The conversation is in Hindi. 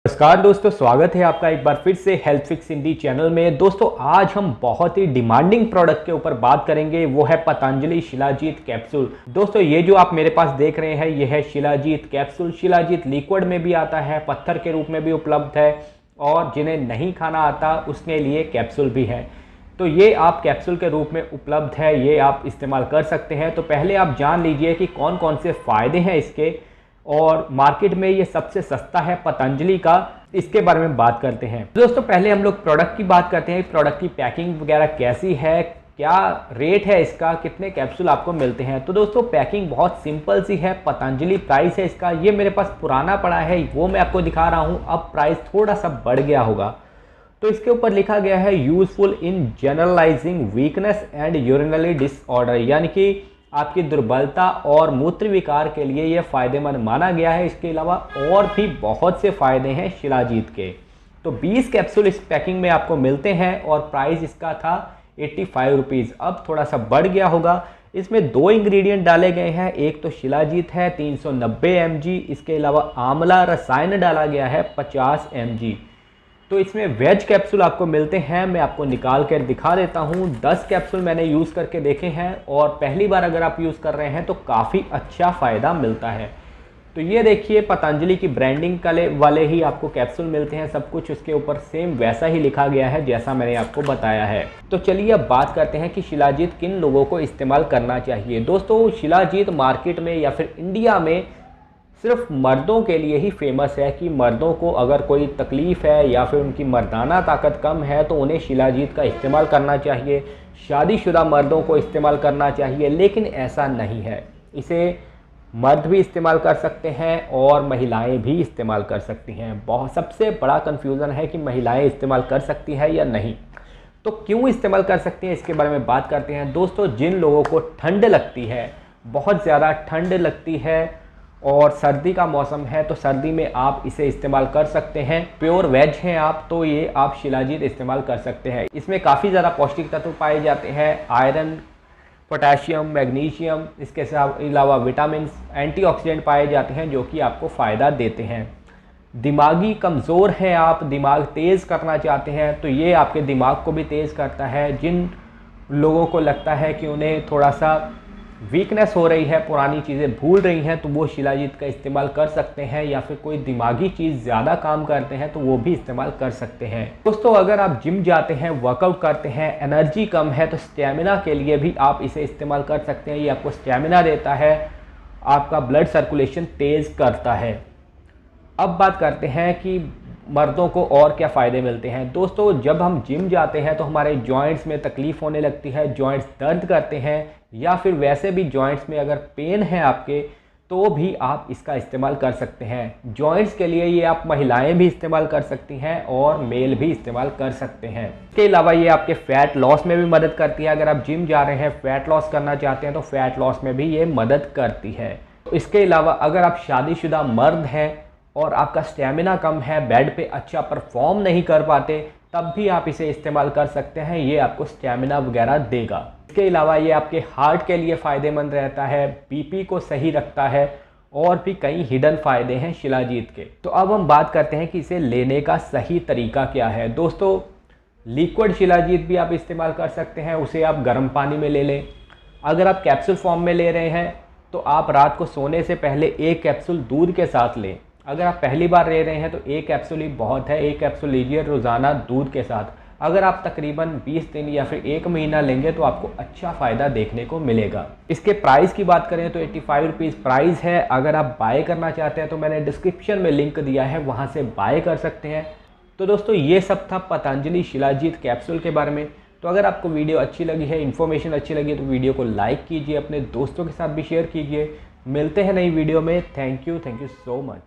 नमस्कार दोस्तों, स्वागत है आपका एक बार फिर से हेल्थ फिक्स हिंदी चैनल में। दोस्तों आज हम बहुत ही डिमांडिंग प्रोडक्ट के ऊपर बात करेंगे, वो है पतंजलि शिलाजीत कैप्सूल। दोस्तों ये जो आप मेरे पास देख रहे हैं ये है शिलाजीत कैप्सूल। शिलाजीत लिक्विड में भी आता है, पत्थर के रूप में भी उपलब्ध है और जिन्हें नहीं खाना आता उसके लिए कैप्सूल भी है। तो ये आप कैप्सूल के रूप में उपलब्ध है, ये आप इस्तेमाल कर सकते हैं। तो पहले आप जान लीजिए कि कौन कौन से फ़ायदे हैं इसके, और मार्केट में ये सबसे सस्ता है पतंजलि का, इसके बारे में बात करते हैं। दोस्तों पहले हम लोग प्रोडक्ट की बात करते हैं। प्रोडक्ट की पैकिंग वगैरह कैसी है, क्या रेट है इसका, कितने कैप्सूल आपको मिलते हैं। तो दोस्तों पैकिंग बहुत सिंपल सी है। पतंजलि प्राइस है इसका, ये मेरे पास पुराना पड़ा है वो मैं आपको दिखा रहा हूँ, अब प्राइस थोड़ा सा बढ़ गया होगा। तो इसके ऊपर लिखा गया है useful in generalising weakness and urinary disorder, यानी कि आपकी दुर्बलता और मूत्र विकार के लिए यह फ़ायदेमंद माना गया है। इसके अलावा और भी बहुत से फ़ायदे हैं शिलाजीत के। तो 20 कैप्सूल इस पैकिंग में आपको मिलते हैं और प्राइस इसका था 85 रुपीज़, अब थोड़ा सा बढ़ गया होगा। इसमें दो इंग्रेडिएंट डाले गए हैं, एक तो शिलाजीत है 390 mg, इसके अलावा आंवला रसायन डाला गया है 50 mg। तो इसमें वेज कैप्सूल आपको मिलते हैं, मैं आपको निकाल कर दिखा देता हूँ। 10 कैप्सूल मैंने यूज़ करके देखे हैं और पहली बार अगर आप यूज़ कर रहे हैं तो काफ़ी अच्छा फ़ायदा मिलता है। तो ये देखिए पतंजलि की ब्रांडिंग वाले ही आपको कैप्सूल मिलते हैं, सब कुछ उसके ऊपर सेम वैसा ही लिखा गया है जैसा मैंने आपको बताया है। तो चलिए अब बात करते हैं कि शिलाजीत किन लोगों को इस्तेमाल करना चाहिए। दोस्तों शिलाजीत मार्केट में या फिर इंडिया में सिर्फ मर्दों के लिए ही फेमस है, कि मर्दों को अगर कोई तकलीफ़ है या फिर उनकी मर्दाना ताकत कम है तो उन्हें शिलाजीत का इस्तेमाल करना चाहिए। शादीशुदा मर्दों को इस्तेमाल करना चाहिए, लेकिन ऐसा नहीं है। इसे मर्द भी इस्तेमाल कर सकते हैं और महिलाएं भी इस्तेमाल कर सकती हैं। बहुत सबसे बड़ा कन्फ्यूज़न है कि महिलाएं इस्तेमाल कर सकती हैं या नहीं। तो क्यों इस्तेमाल कर सकती हैं इसके बारे में बात करते हैं। दोस्तों जिन लोगों को ठंड लगती है, बहुत ज़्यादा ठंड लगती है और सर्दी का मौसम है, तो सर्दी में आप इसे इस्तेमाल कर सकते हैं। प्योर वेज हैं आप तो ये आप शिलाजीत इस्तेमाल कर सकते हैं। इसमें काफ़ी ज़्यादा पौष्टिक तत्व पाए जाते हैं, आयरन, पोटेशियम, मैग्नीशियम, इसके अलावा विटामिन, एंटीऑक्सीडेंट पाए जाते हैं जो कि आपको फ़ायदा देते हैं। दिमागी कमज़ोर हैं आप, दिमाग तेज़ करना चाहते हैं तो ये आपके दिमाग को भी तेज़ करता है। जिन लोगों को लगता है कि उन्हें थोड़ा सा वीकनेस हो रही है, पुरानी चीज़ें भूल रही हैं, तो वो शिलाजीत का इस्तेमाल कर सकते हैं। या फिर कोई दिमागी चीज़ ज़्यादा काम करते हैं तो वो भी इस्तेमाल कर सकते हैं। दोस्तों अगर आप जिम जाते हैं, वर्कआउट करते हैं, एनर्जी कम है, तो स्टेमिना के लिए भी आप इसे इस्तेमाल कर सकते हैं। ये आपको स्टेमिना देता है, आपका ब्लड सर्कुलेशन तेज़ करता है। अब बात करते हैं कि मर्दों को और क्या फ़ायदे मिलते हैं। दोस्तों जब हम जिम जाते हैं तो हमारे जॉइंट्स में तकलीफ़ होने लगती है, जॉइंट्स दर्द करते हैं, या फिर वैसे भी जॉइंट्स में अगर पेन है आपके तो भी आप इसका इस्तेमाल कर सकते हैं। जॉइंट्स के लिए ये आप महिलाएं भी इस्तेमाल कर सकती हैं और मेल भी इस्तेमाल कर सकते हैं। इसके अलावा ये आपके फ़ैट लॉस में भी मदद करती है। अगर आप जिम जा रहे हैं, फ़ैट लॉस करना चाहते हैं तो फ़ैट लॉस में भी ये मदद करती है। इसके अलावा अगर आप शादीशुदा मर्द हैं और आपका स्टेमिना कम है, बेड पे अच्छा परफॉर्म नहीं कर पाते, तब भी आप इसे इस्तेमाल कर सकते हैं। ये आपको स्टेमिना वगैरह देगा। इसके अलावा ये आपके हार्ट के लिए फ़ायदेमंद रहता है, बीपी को सही रखता है और भी कई हिडन फ़ायदे हैं शिलाजीत के। तो अब हम बात करते हैं कि इसे लेने का सही तरीका क्या है। दोस्तों लिक्विड शिलाजीत भी आप इस्तेमाल कर सकते हैं, उसे आप गर्म पानी में ले लें। अगर आप कैप्सूल फॉर्म में ले रहे हैं तो आप रात को सोने से पहले एक कैप्सूल दूध के साथ लें। अगर आप पहली बार ले रहे हैं तो एक कैप्सूल ही बहुत है, एक कैप्सूल लीजिए रोज़ाना दूध के साथ। अगर आप तकरीबन 20 दिन या फिर 1 महीना लेंगे तो आपको अच्छा फ़ायदा देखने को मिलेगा। इसके प्राइस की बात करें तो 85 रुपीज़ प्राइस है। अगर आप बाय करना चाहते हैं तो मैंने डिस्क्रिप्शन में लिंक दिया है, वहाँ से बाय कर सकते हैं। तो दोस्तों ये सब था पतंजलि शिलाजीत कैप्सूल के बारे में। तो अगर आपको वीडियो अच्छी लगी है, इन्फॉर्मेशन अच्छी लगी है तो वीडियो को लाइक कीजिए, अपने दोस्तों के साथ भी शेयर कीजिए। मिलते हैं नई वीडियो में। Thank you so much.